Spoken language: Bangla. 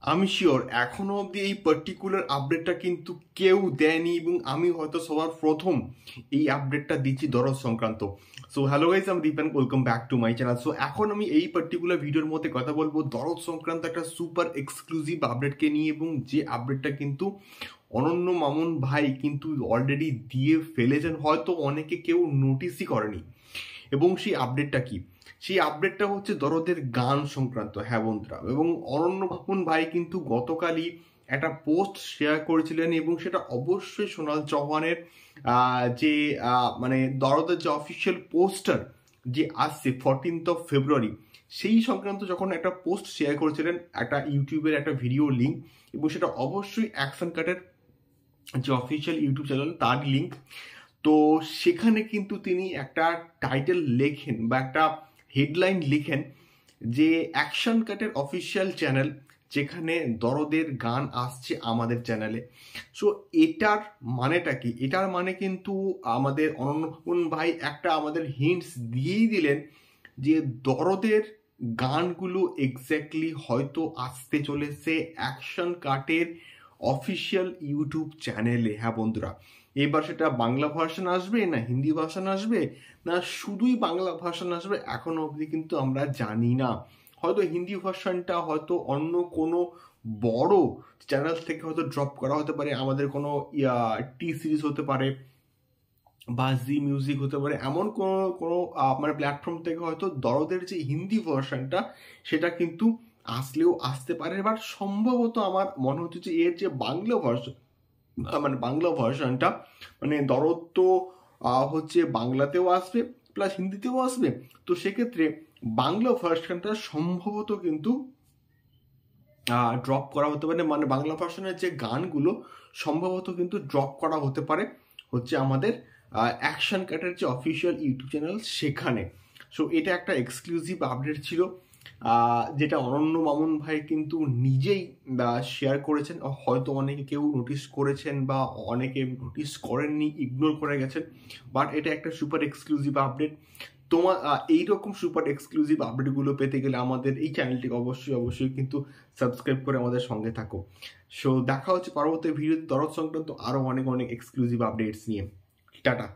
আমি শিওর এখনো অবধি এই পার্টিকুলার আপডেটটা কিন্তু কেউ দেয়নি এবং আমি হয়তো সবার প্রথম এই আপডেটটা দিচ্ছি দরদ সংক্রান্ত। সো হ্যালো গাইস, আমি Dipen, welcome back to my channel. So এখন আমি এই পার্টিকুলার ভিডিওর মধ্যে কথা বলবো দরদ সংক্রান্ত একটা সুপার এক্সক্লুসিভ আপডেটকে নিয়ে, এবং যে আপডেটটা কিন্তু অনন্য মামুন ভাই কিন্তু অলরেডি দিয়ে ফেলেছেন, হয়তো অনেকে কেউ নোটিসই করেনি। এবং সেই আপডেটটা কি? সেই আপডেটটা হচ্ছে দরদের গান সংক্রান্ত। হ্যাঁ বন্ধুরা, এবং অনন্য মামুন ভাই কিন্তু গতকালই একটা পোস্ট শেয়ার করেছিলেন, এবং সেটা অবশ্যই সোনাল চৌহানের যে মানে দরদের যে অফিসিয়াল পোস্টার যে আসছে 14th ফেব্রুয়ারি, সেই সংক্রান্ত যখন একটা পোস্ট শেয়ার করেছিলেন, একটা ইউটিউবের একটা ভিডিও লিঙ্ক, এবং সেটা অবশ্যই অ্যাকশন কাটের যে অফিসিয়াল ইউটিউব চ্যানেল তার লিঙ্ক। তো সেখানে কিন্তু তিনি একটা টাইটেল লেখেন বা একটা হেডলাইন লিখেন যে অ্যাকশন কাটের অফিসিয়াল চ্যানেল, যেখানে দরদের গান আসছে আমাদের চ্যানেলে। সো এটার মানেটা কি? এটার মানে কিন্তু আমাদের অনন্য ভাই একটা আমাদের হিন্টস দিয়েই দিলেন যে দরদের গানগুলো এক্স্যাক্টলি হয়তো আসতে চলেছে অ্যাকশন কাটের অফিসিয়াল ইউটিউব চ্যানেলে। হ্যাঁ বন্ধুরা, এবার সেটা বাংলা ভার্সন আসবে না হিন্দি ভার্সন আসবে না শুধুই বাংলা ভার্সন আসবে এখনো অবধি কিন্তু আমরা জানি না। হয়তো হিন্দি ভার্সনটা হয়তো অন্য কোনো বড় চ্যানেল থেকে হয়তো ড্রপ করা হতে পারে, আমাদের কোনো টি সিরিজ হতে পারে বা জি মিউজিক হতে পারে, এমন কোনো কোনো মানে প্ল্যাটফর্ম থেকে হয়তো দরদের যে হিন্দি ভার্সনটা সেটা কিন্তু আসলেও আসতে পারে। বাট সম্ভবত আমার মনে হচ্ছে যে এর যে বাংলা ভার্সন, মানে বাংলা ভার্সনটা, মানে দরদ তো হচ্ছে বাংলাতেও আসবে প্লাস হিন্দিতেও আসবে। তো সেক্ষেত্রে বাংলা ভার্সনটা সম্ভবত কিন্তু ড্রপ করা হতে পারে, মানে বাংলা ভার্সনের যে গানগুলো সম্ভবত কিন্তু ড্রপ করা হতে পারে হচ্ছে আমাদের অ্যাকশন কাটের যে অফিসিয়াল ইউটিউব চ্যানেল সেখানে। সো এটা একটা এক্সক্লুসিভ আপডেট ছিল, যেটা অনন্য মামুন ভাই কিন্তু নিজেই শেয়ার করেছেন। হয়তো অনেকে কেউ নোটিস করেছেন বা অনেকে নোটিস করেননি, ইগনোর করে গেছেন, বাট এটা একটা সুপার এক্সক্লুসিভ আপডেট। তোমার এইরকম সুপার এক্সক্লুসিভ আপডেটগুলো পেতে গেলে আমাদের এই চ্যানেলটিকে অবশ্যই অবশ্যই কিন্তু সাবস্ক্রাইব করে আমাদের সঙ্গে থাকো। সো দেখা হচ্ছে পরবর্তী ভিডিওতে দরদ সংক্রান্ত আরও অনেক অনেক এক্সক্লুসিভ আপডেটস নিয়ে। টাটা।